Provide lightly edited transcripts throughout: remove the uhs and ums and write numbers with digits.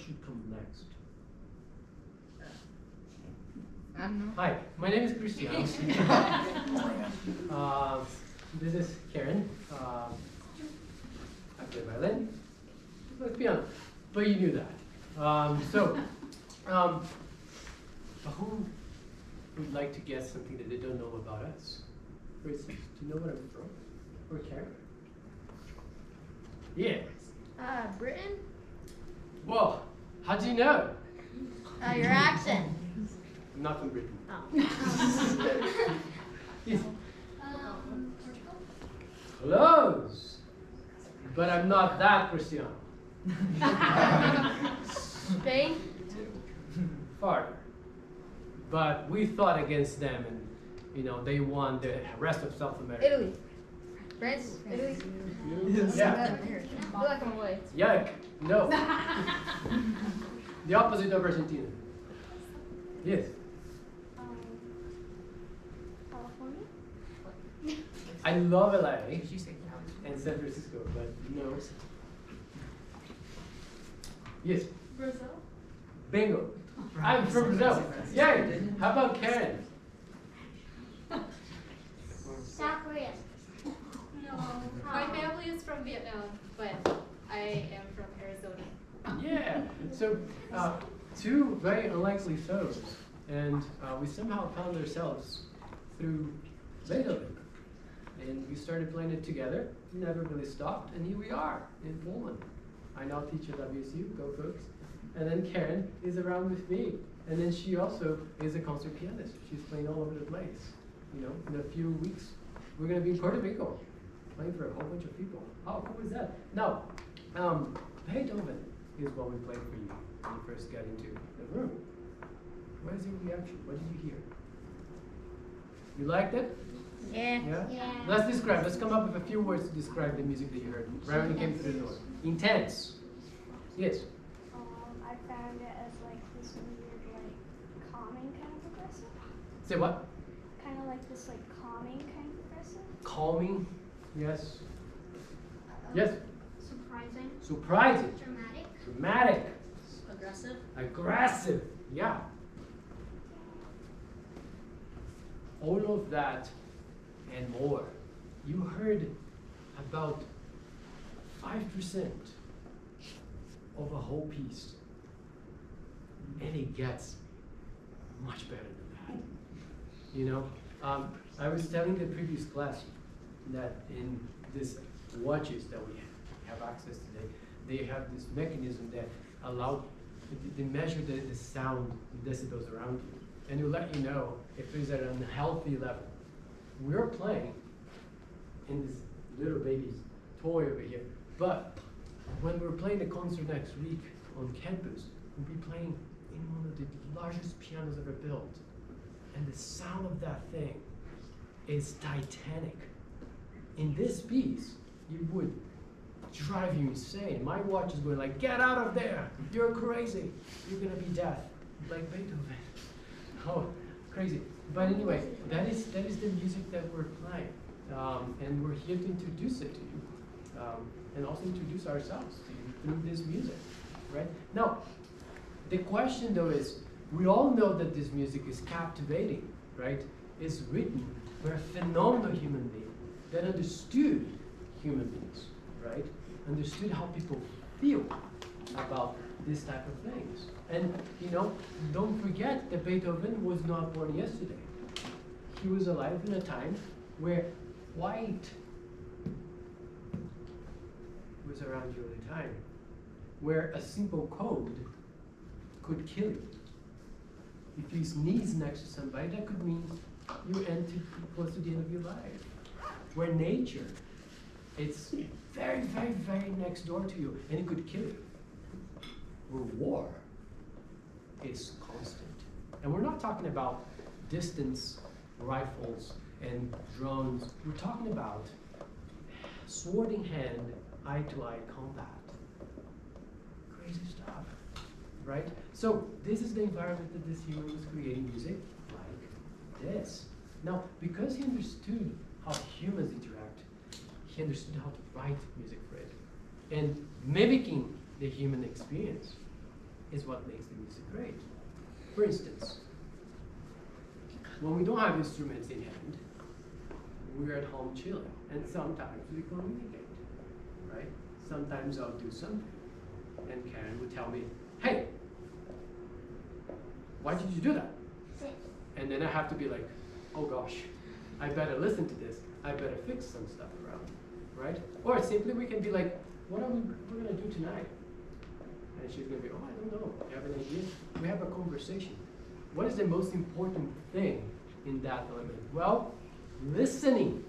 should come next? I don't know. Hi, my name is Christiano. This is Karen. I play violin. I play piano. But you knew that. Who would like to guess something that they don't know about us? For instance, do you know where I'm from? Or Karen? Yeah. Britain? Well, how do you know? Your accent. I'm not from Britain. Oh. Yes. Portugal? Close. But I'm not that Cristiano. Spain? Farther. But we fought against them, and they won the rest of South America. Italy. France? Italy? Yeah. I feel like I'm away. Yeah. No. The opposite of Argentina. Yes. California? I love LA and San Francisco, but no. Yes. Brazil? Bingo. I'm from Brazil. Yay. How about Karen? South Korea? No, my family is from Vietnam, but I am from Arizona. Yeah. So, two very unlikely foes, and we somehow found ourselves through Beethoven. And we started playing it together, never really stopped, and here we are in Pullman. I now teach at WSU, go folks. And then Karen is around with me. And then she also is a concert pianist. She's playing all over the place. In a few weeks, we're going to be in Puerto Rico, playing for a whole bunch of people. How cool is that? Now, Beethoven is what we played for you when you first got into the room. What is your reaction? What did you hear? You liked it? Yeah. Yeah? Let's describe. Let's come up with a few words to describe the music that you heard right when you came through the door. Intense. Yes. I found it as like this weird, calming kind of progressive. Say what? Kind of like this, calming kind of progressive. Calming. Yes. Yes. Surprising. Surprising. Dramatic. Dramatic. Aggressive? Aggressive. Yeah. All of that and more. You heard about 5% of a whole piece. And it gets much better than that. I was telling the previous class that in these watches that we have access today, they have this mechanism that they measure the sound, the decibels around you, and it will let you know if it's at an unhealthy level. We're playing in this little baby's toy over here, but when we're playing the concert next week on campus, we'll be playing in one of the largest pianos ever built. And the sound of that thing is titanic. In this piece, it would drive you insane. My watch is going like, get out of there! You're crazy! You're gonna be deaf, like Beethoven. Oh, crazy. But anyway, that is the music that we're playing. And we're here to introduce it to you. And also introduce ourselves to you through this music, right? Now, the question though is, we all know that this music is captivating, right? It's written by a phenomenal human being that understood human beings, right? Understood how people feel about this type of things. And don't forget that Beethoven was not born yesterday. He was alive in a time where white was around you all the time, where a simple code could kill you. If you sneeze next to somebody, that could mean you entered close to the end of your life. Where nature, it's very, very, very next door to you, and it could kill you. Where war is constant. And we're not talking about distance rifles and drones. We're talking about sword in hand, eye-to-eye combat. Crazy stuff, right? So this is the environment that this human was creating music like this. Now, because he understood how humans interact, he understood how to write music for it. And mimicking the human experience, is what makes the music great. For instance, when we don't have instruments in hand, we're at home chilling, and sometimes we communicate, right? Sometimes I'll do something, and Karen would tell me, hey, why did you do that? And then I have to be like, oh gosh, I better listen to this. I better fix some stuff around, right? Or simply we can be like, what are we're gonna do tonight? And she's gonna be, oh, I don't know. You have an idea? We have a conversation. What is the most important thing in that element? Well, listening.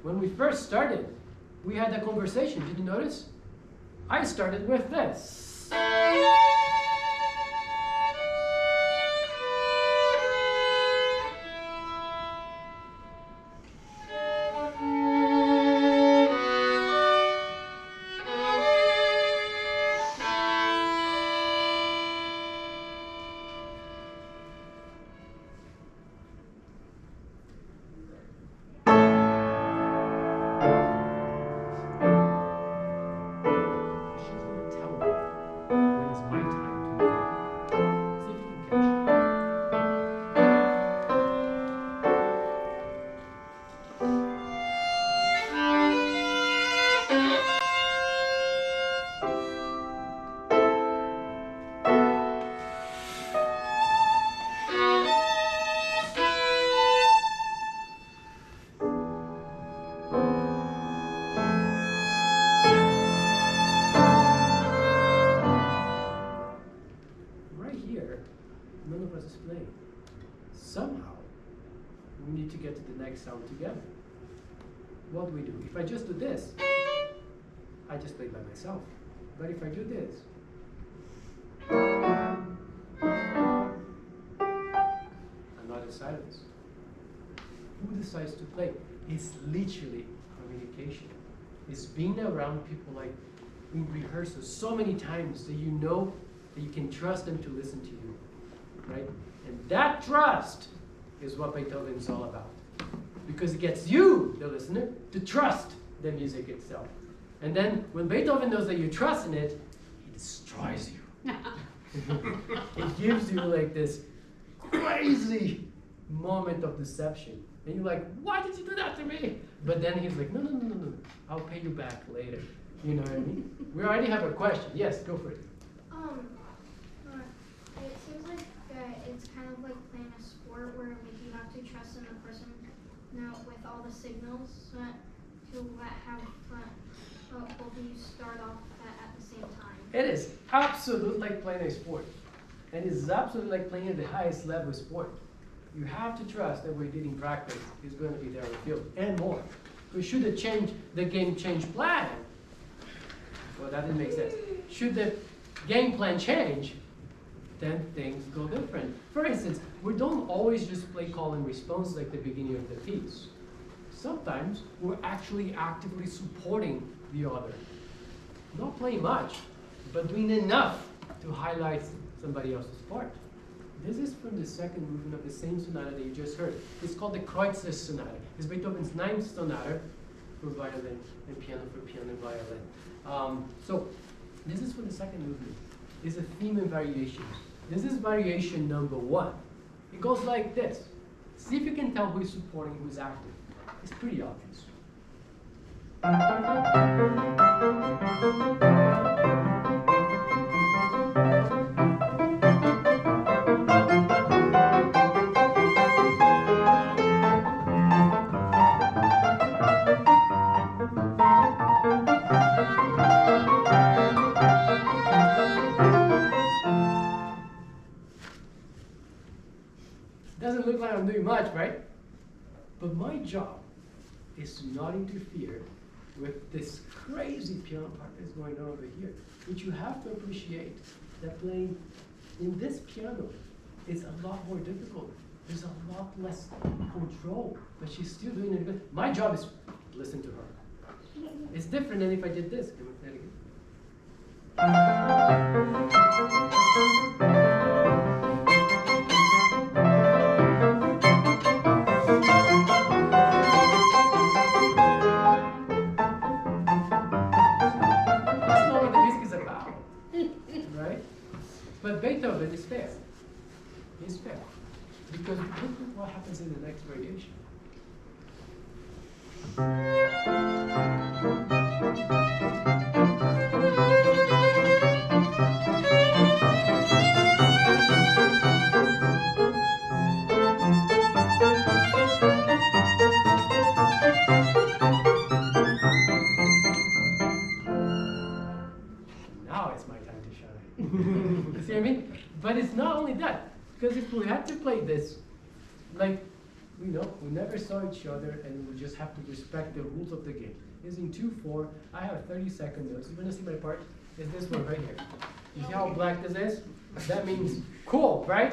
When we first started, we had a conversation. Did you notice? I started with this. Sound together. What do we do? If I just do this, I just play by myself. But if I do this, I'm not in silence. Who decides to play? It's literally communication. It's being around people like in rehearsals so many times that you know that you can trust them to listen to you, right? And that trust is what Beethoven is all about. Because it gets you, the listener, to trust the music itself. And then when Beethoven knows that you trust in it, he destroys you. It gives you like this crazy moment of deception. And you're like, why did you do that to me? But then he's like, no, I'll pay you back later. You know what I mean? We already have a question. Yes, go for it. It seems like it's kind of like playing a sport where like you have to trust in the person with all the signals to have both of you start off at the same time. It is absolutely like playing a sport. And it's absolutely like playing at the highest level sport. You have to trust that what you did in practice is going to be there on the field and more. We should have changed the game change plan. Well, that didn't make sense. Should the game plan change, then things go different. For instance, we don't always just play call and response like the beginning of the piece. Sometimes we're actually actively supporting the other. Not playing much, but doing enough to highlight somebody else's part. This is from the second movement of the same sonata that you just heard. It's called the Kreutzer Sonata. It's Beethoven's ninth sonata for violin and piano for piano and violin. So this is for the second movement. It's a theme and variations. This is variation number 1. It goes like this. See if you can tell who is supporting, who is active. It's pretty obvious. Doesn't look like I'm doing much, right? But my job is to not interfere with this crazy piano part that's going on over here, which you have to appreciate that playing in this piano is a lot more difficult. There's a lot less control, but she's still doing it good. My job is to listen to her. It's different than if I did this. Can we play it again? That's not what the music is about, right? But Beethoven is fair. He's fair. Because look at what happens in the next variation. Now it's my time to shine. You see what I mean? But it's not only that. Because if we had to play this, like, we never saw each other and we just have to respect the rules of the game. It's in 2/4. I have 30-second notes. You want to see my part? It's this one right here. You see how black this is? That means cool, right?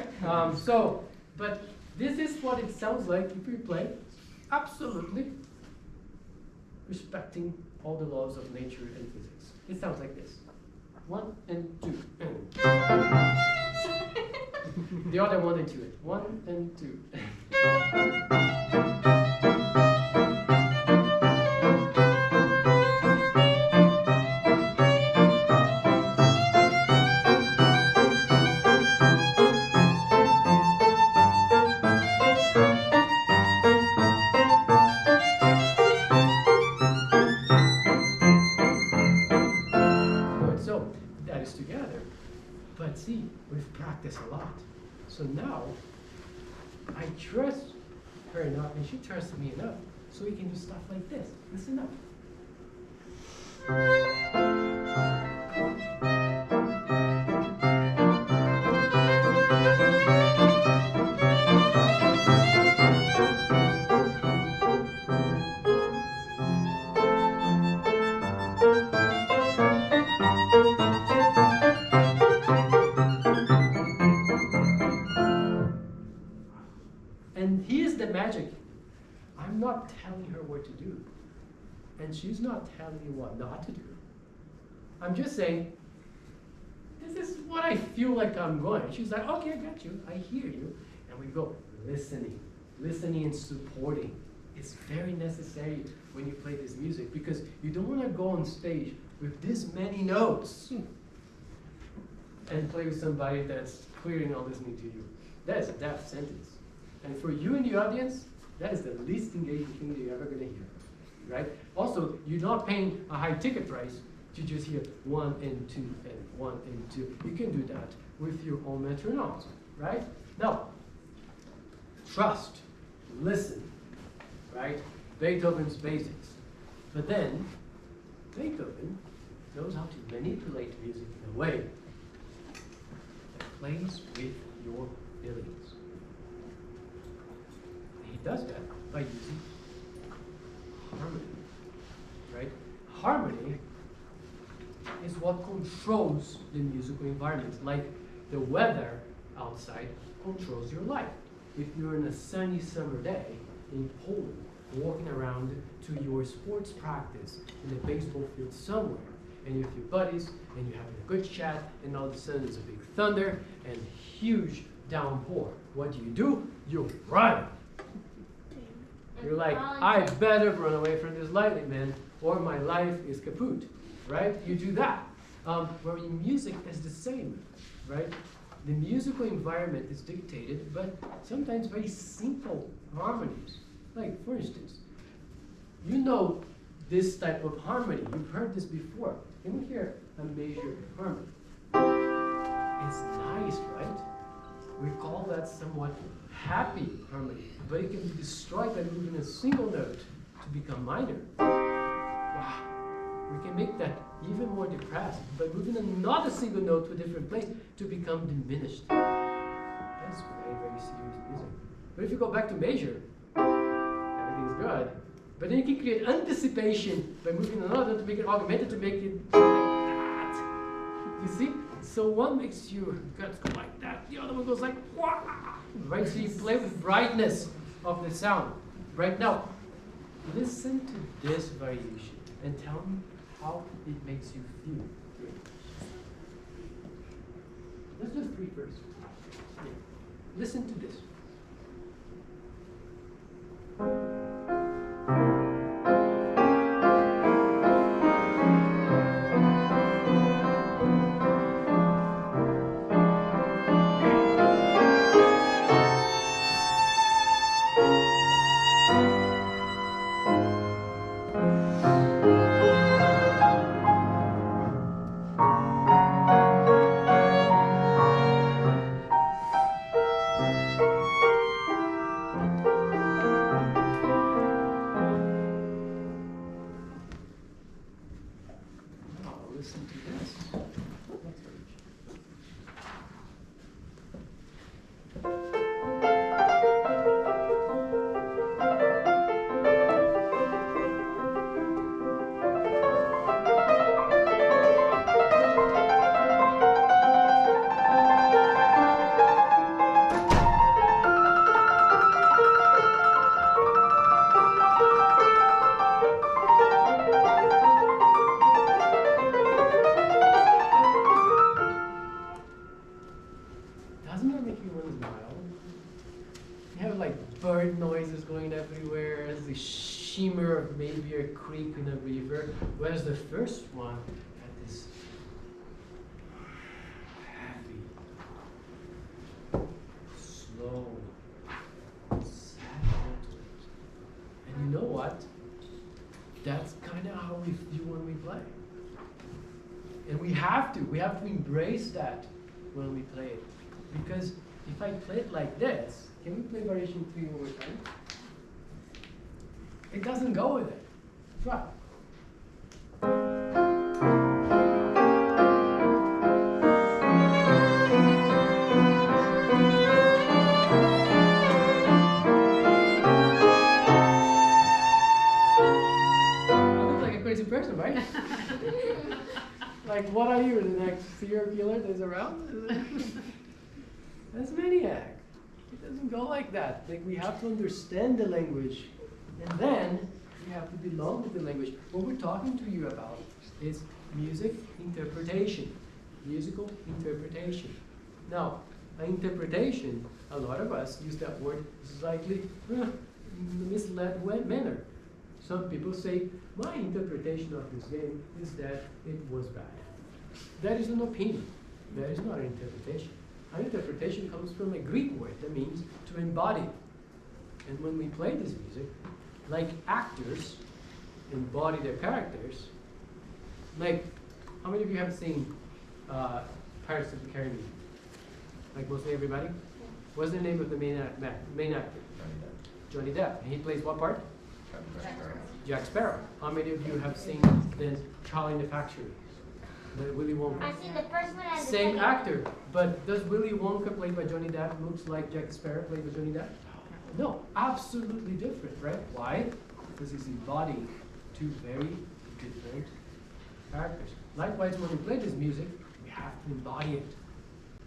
But this is what it sounds like if we play absolutely respecting all the laws of nature and physics. It sounds like this. 1 and 2. The other 1 and 2. 1 and 2. Good, so that is together. But see, we've practiced a lot. So now, I trust her enough, and she trusts me enough, so we can do stuff like this. Listen up. And here's the magic. I'm not telling her what to do. And she's not telling me what not to do. I'm just saying, this is what I feel like I'm going. She's like, okay, I got you. I hear you. And we go listening and supporting. It's very necessary when you play this music because you don't want to go on stage with this many notes and play with somebody that's clearly not listening to you. That is a deaf sentence. And for you in the audience, that is the least engaging thing that you're ever going to hear, right? Also, you're not paying a high ticket price to just hear 1 and 2 and 1 and 2. You can do that with your own metronomes, right? Now, trust, listen, right? Beethoven's basics. But then, Beethoven knows how to manipulate music in a way that plays with your feelings. He does that by using harmony, right? Harmony is what controls the musical environment, like the weather outside controls your life. If you're in a sunny summer day in Pullman, walking around to your sports practice in a baseball field somewhere, and you're with your buddies, and you're having a good chat, and all of a sudden there's a big thunder and huge downpour. What do? You run. You're like, I better run away from this lightning, man, or my life is kaput, right? You do that. Where in music is the same, right? The musical environment is dictated, but sometimes very simple harmonies. Like, for instance, you know this type of harmony. You've heard this before. Can we hear a major harmony? It's nice, right? We call that somewhat happy harmony, but it can be destroyed by moving a single note to become minor. Wow. We can make that even more depressed by moving another single note to a different place to become diminished. That's very, very serious music. But if you go back to major, everything's good. But then you can create anticipation by moving another to make it augmented to make it like that. You see? So one makes your guts go like that, the other one goes like wah! Right? So you play with brightness of the sound. Right now, listen to this variation and tell me how it makes you feel. Let's do 3 first. Yeah. Listen to this. listen to this. Next page. Doesn't that make you want to smile? You have like bird noises going everywhere, there's the shimmer of maybe a creek in a river, whereas the first one had this heavy, slow, sad note to it. And you know what? That's kind of how we feel when we play. And we have to embrace that when we play it. Because if I play it like this, can we play variation 3 one more time? It doesn't go with it. Try. I look like a crazy person, right? Like, what are you, the next serial killer that's around? That's maniac. It doesn't go like that. Like, we have to understand the language, and then we have to belong with the language. What we're talking to you about is music interpretation, musical interpretation. Now, an interpretation, a lot of us use that word slightly in a misled manner. Some people say, my interpretation of this game is that it was bad. That is an opinion. That is not an interpretation. An interpretation comes from a Greek word that means to embody. And when we play this music, like actors embody their characters, like, how many of you have seen Pirates of the Caribbean? Like mostly everybody? What's the name of the main actor? Johnny Depp. And he plays what part? Jack Sparrow. How many of you have seen then Charlie in the Factory? The Willy Wonka. I've seen the first one and the Same second. actor, but does Willy Wonka played by Johnny Depp looks like Jack Sparrow played by Johnny Depp? No, absolutely different, right? Why? Because he's embodying two very different characters. Likewise, when we play this music, we have to embody it,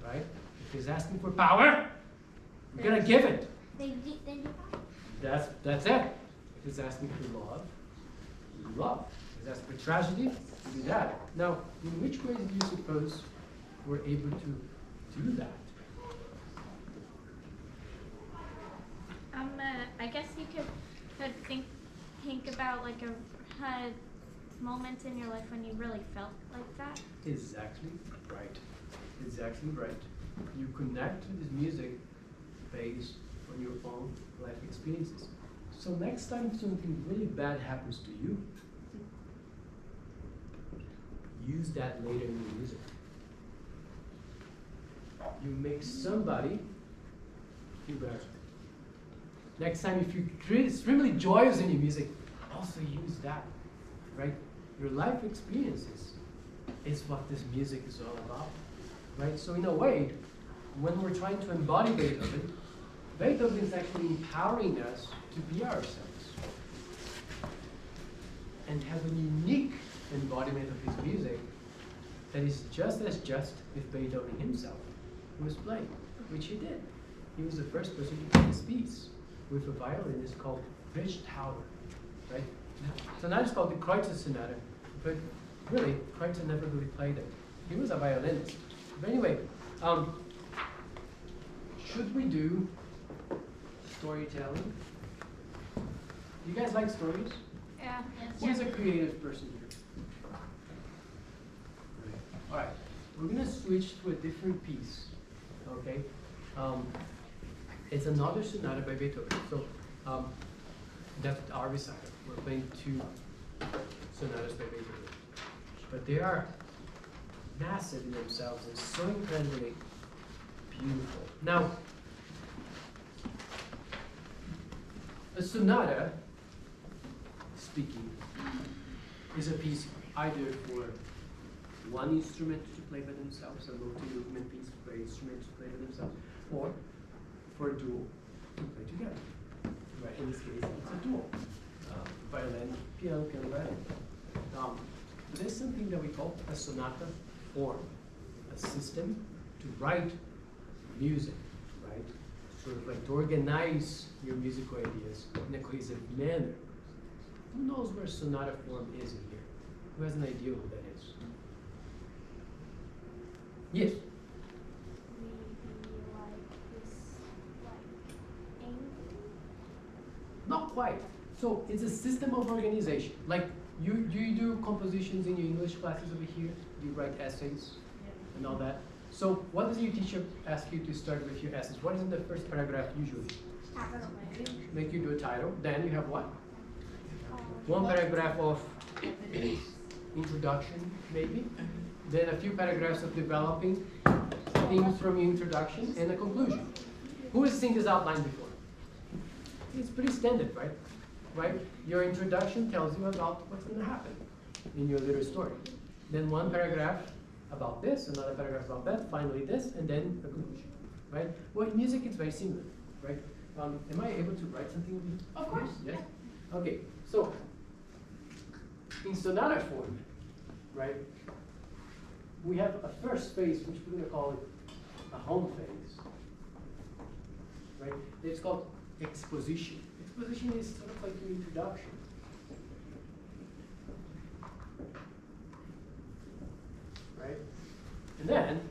right? If he's asking for power, we're gonna give it. Then you That's it. If he's asking for love, you love. If he's asking for tragedy, you do that. Now, in which ways do you suppose we're able to do that? I guess you could think about like a moment in your life when you really felt like that. Exactly right. Exactly right. You connect to this music based on your own life experiences. So next time something really bad happens to you, use that later in your music. You make somebody feel better. Next time, if you're extremely joyous in your music, also use that, right? Your life experiences is what this music is all about, right? So in a way, when we're trying to embody Beethoven, Beethoven is actually empowering us to be ourselves and have a unique embodiment of his music that is just as just if Beethoven himself was playing, which he did. He was the first person to play this piece with a violin. It's called Bridge Tower, right? So now it's called the Kreutzer Sonata, but really, Kreutzer never really played it. He was a violinist. But anyway, should we do storytelling? You guys like stories? Yeah. Who's a creative person here? All right, we're gonna switch to a different piece, okay? It's another sonata by Beethoven. So that's our recital. We're playing two sonatas by Beethoven, but they are massive in themselves and so incredibly beautiful. Now, a sonata, speaking, is a piece either for one instrument to play by themselves, a multi-movement piece for instruments to play by themselves, or for a duo to play together. Right? In this case, it's a duo. Violin, piano, piano, violin. There's something that we call a sonata form, a system to write music, right? Sort of like to organize your musical ideas in a cohesive manner. Who knows where sonata form is in here? Who has an idea who that is? Yes? Maybe like this, like angle? Not quite. So it's a system of organization. Like you do compositions in your English classes over here? Do you write essays and all that? So what does your teacher ask you to start with your essays? What is in the first paragraph usually? Make you do a title. Then you have what? One paragraph of introduction, maybe. Then a few paragraphs of developing things from your introduction and a conclusion. Who has seen this outline before? It's pretty standard, right? Right? Your introduction tells you about what's going to happen in your little story. Then one paragraph about this, another paragraph about that, finally this, and then a conclusion, right? Well, in music, it's very similar, right? Am I able to write something? Of course. Yes? Okay, so in sonata form, right, we have a first phase, which we're going to call it a home phase, right? It's called exposition. Exposition is sort of like an introduction. Right? And then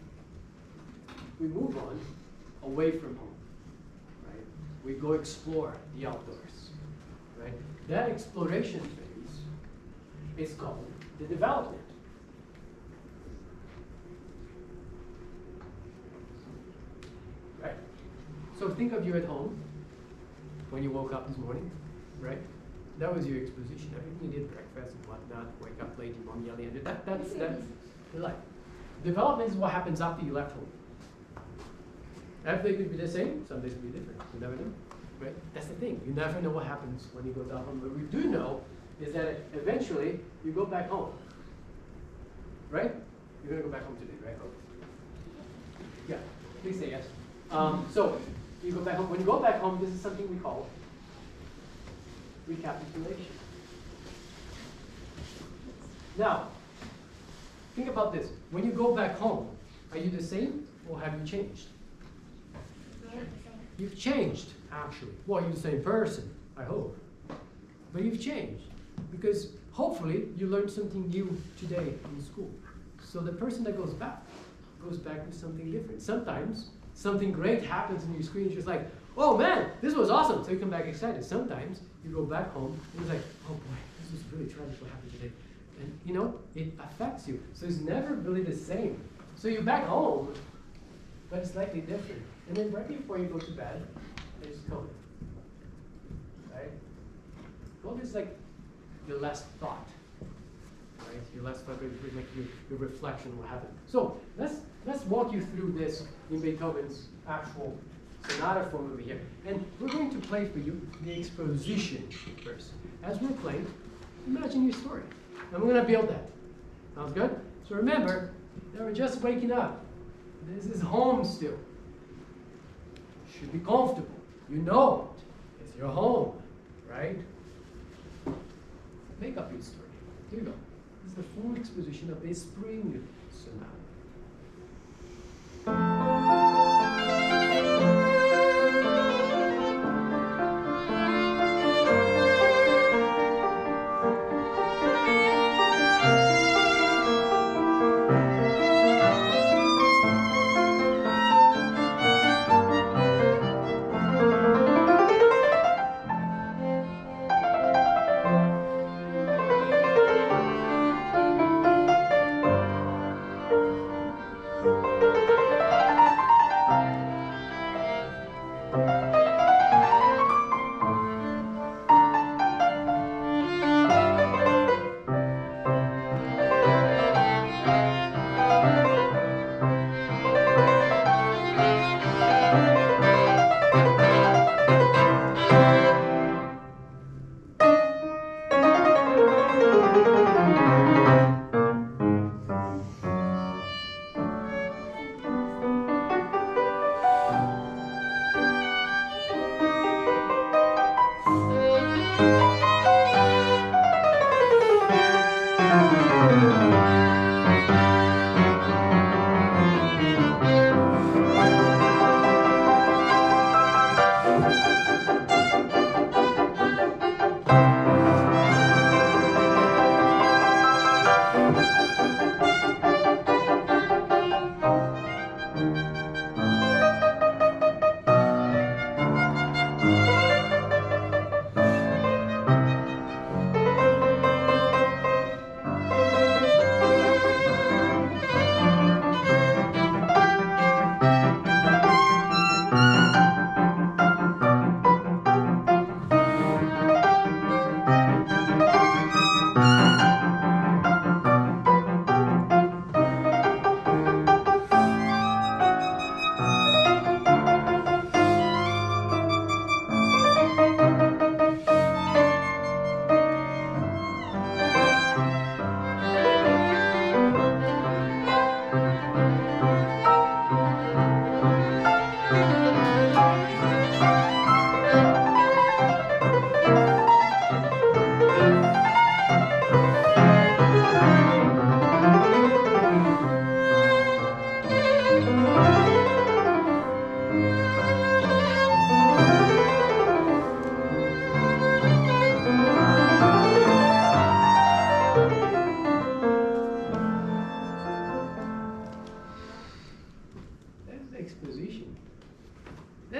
we move on away from home. Right? We go explore the outdoors. Right? That exploration phase is called the development. Right? So think of you at home when you woke up this morning, right? That was your exposition. Everything you did, breakfast and whatnot, wake up late, your mom yelling at you. That's your life. Development is what happens after you left home. Every day could be the same, some days could be different. You never know, right? That's the thing. You never know what happens when you go down home. What we do know is that eventually you go back home, right? You're gonna go back home today, right? Okay. Yeah, please say yes. So you go back home. When you go back home, this is something we call recapitulation. Now, think about this. When you go back home, are you the same or have you changed? You've changed, actually. Well, you're the same person, I hope. But you've changed because hopefully you learned something new today in school. So the person that goes back with something different. Sometimes something great happens in your screen, you're just like, oh man, this was awesome. So you come back excited. Sometimes you go back home and you're like, oh boy, this was really tragic what happened today. And you know, it affects you. So it's never really the same. So you're back home, but it's slightly different. And then right before you go to bed, there's code. Right? Code is like your last thought. Right? Your last thought is like your reflection on what happened. So let's walk you through this in Beethoven's actual sonata form over here. And we're going to play for you the exposition first. As we're playing, imagine your story. And we're going to build that. Sounds good? So remember that we're just waking up. This is home still. Should be comfortable. You know it. It's your home, right? Make up your story. Here you go. This is the full exposition of a spring sonata.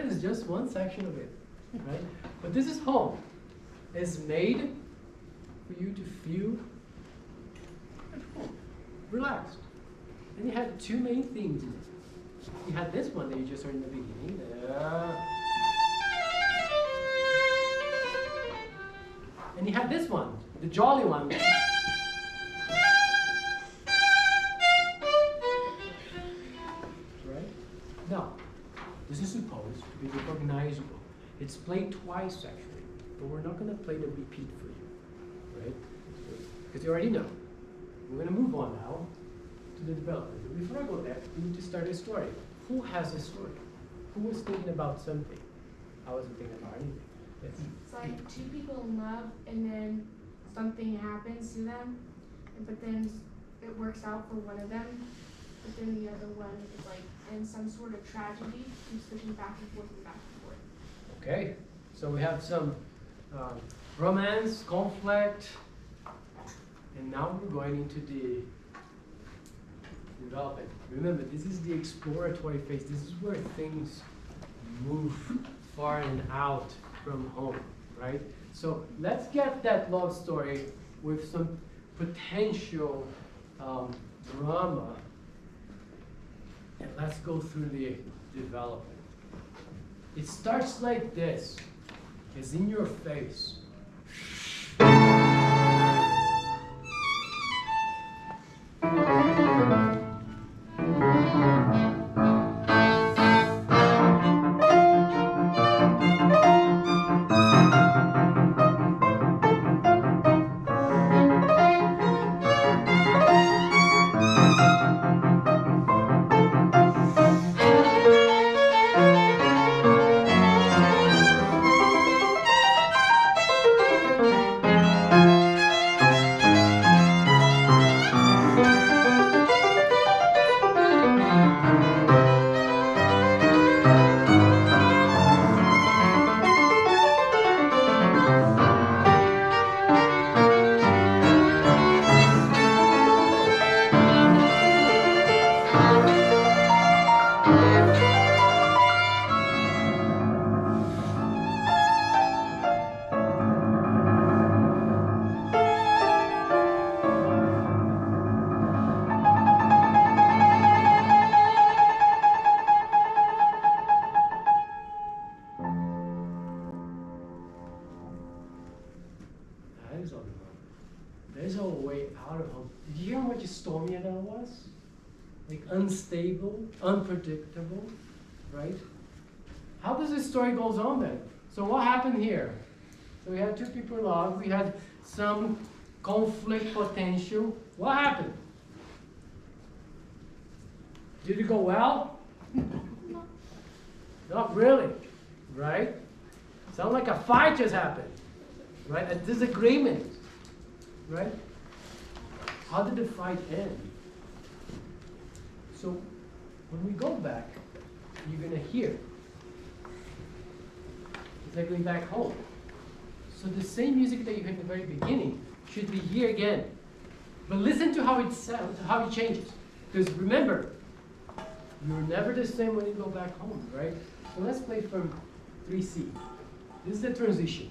that is just one section of it, right? But this is home. It's made for you to feel at home, relaxed. And you had two main themes in it. You had this one that you just heard in the beginning. And you had this one, the jolly one. Right? Now, this is supposed to be recognizable. It's played twice actually, but we're not going to play the repeat for you, right? Because you already know. We're going to move on now to the development. But before I go there, we need to start a story. Who has a story? Who was thinking about something? I wasn't thinking about anything. Yes. It's like two people in love and then something happens to them, but then it works out for one of them, but then the other one is like in some sort of tragedy, keeps looking back and forth and back and forth. Okay, so we have some romance, conflict, and now we're going into the development. Remember, this is the exploratory phase. This is where things move far and out from home, right? So let's get that love story with some potential drama, and let's go through the development. It starts like this. It's in your face. There's a way out of home. Did you hear how much stormier that was? Like unstable, unpredictable, right? How does this story goes on then? So what happened here? So we had two people in love. We had some conflict potential. What happened? Did it go well? Not really, right? Sounds like a fight just happened, right? A disagreement. Right? How did the fight end? So when we go back, you're going to hear. It's like going back home. So the same music that you heard in the very beginning should be here again. But listen to how it sounds, how it changes. Because remember, you're never the same when you go back home, right? So let's play from 3C. This is the transition.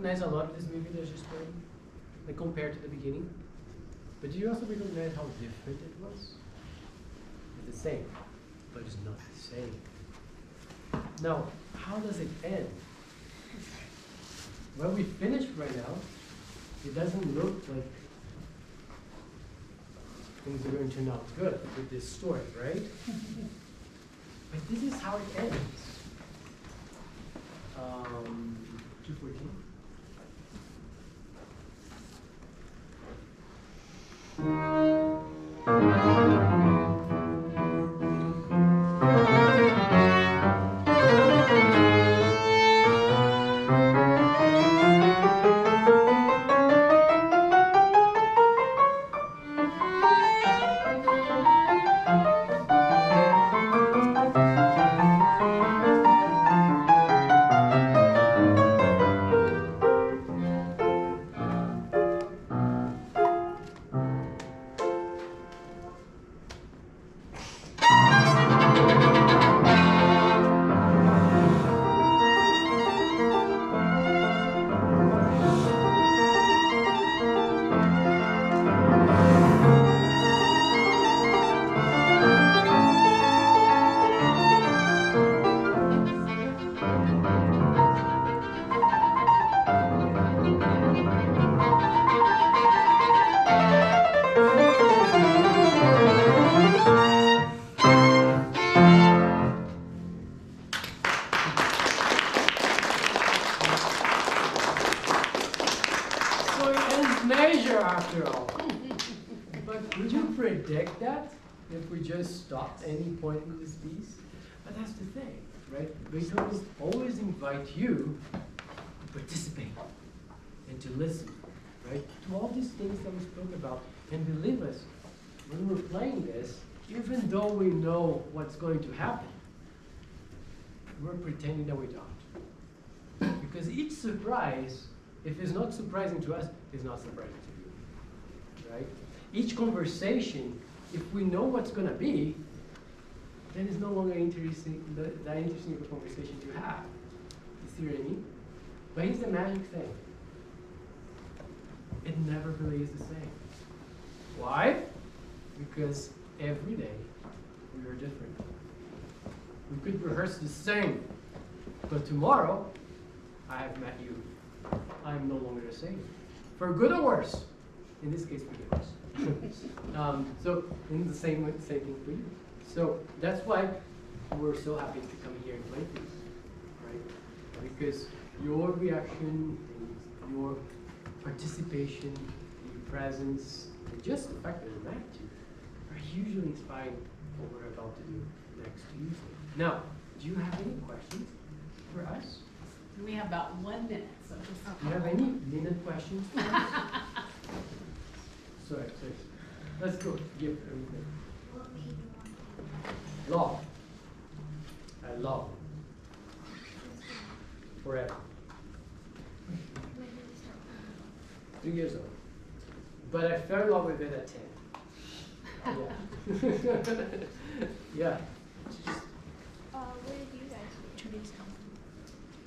recognize a lot of this movie that I just played, like compared to the beginning? But do you also recognize how different it was? It's the same, but it's not the same. Now, how does it end? Well, we finished right now. It doesn't look like things are going to turn out good with this story, right? But this is how it ends. 214. So it ends major after all. But would you predict that if we just stopped any point in this piece? But that's the thing, right? Beethoven will always invite you to participate and to listen, right? To all these things that we spoke about. And believe us, when we're playing this, even though we know what's going to happen, we're pretending that we don't. Because each surprise, if it's not surprising to us, is not surprising to you, right? Each conversation, if we know what's going to be, then it's no longer interesting, that interesting of a conversation to have. You see what I mean? But here's the magic thing. It never really is the same. Why? Because every day we are different. We could rehearse the same, but tomorrow I have met you. I am no longer the same. For good or worse. In this case, for good or worse. So, in the same thing for you. So, that's why we're so happy to come here and play for you. Right? Because your reaction, and your participation, your presence, and just the fact that you met you are hugely inspiring what we're about to do next Tuesday. Now, do you have any questions for us? We have about 1 minute, so just. Do you have any minute questions for us? Sorry. Let's go. Give everything. What made you want to Law. I love forever. When did you start playing? 3 years old. But I fell in love with it at 10. Yeah. Where did you guys meet? 2 days ago.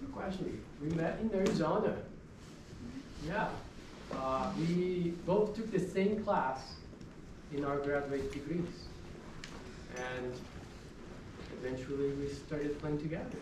Good question. We met in Arizona. Yeah. We both took the same class in our graduate degrees. And eventually we started playing together.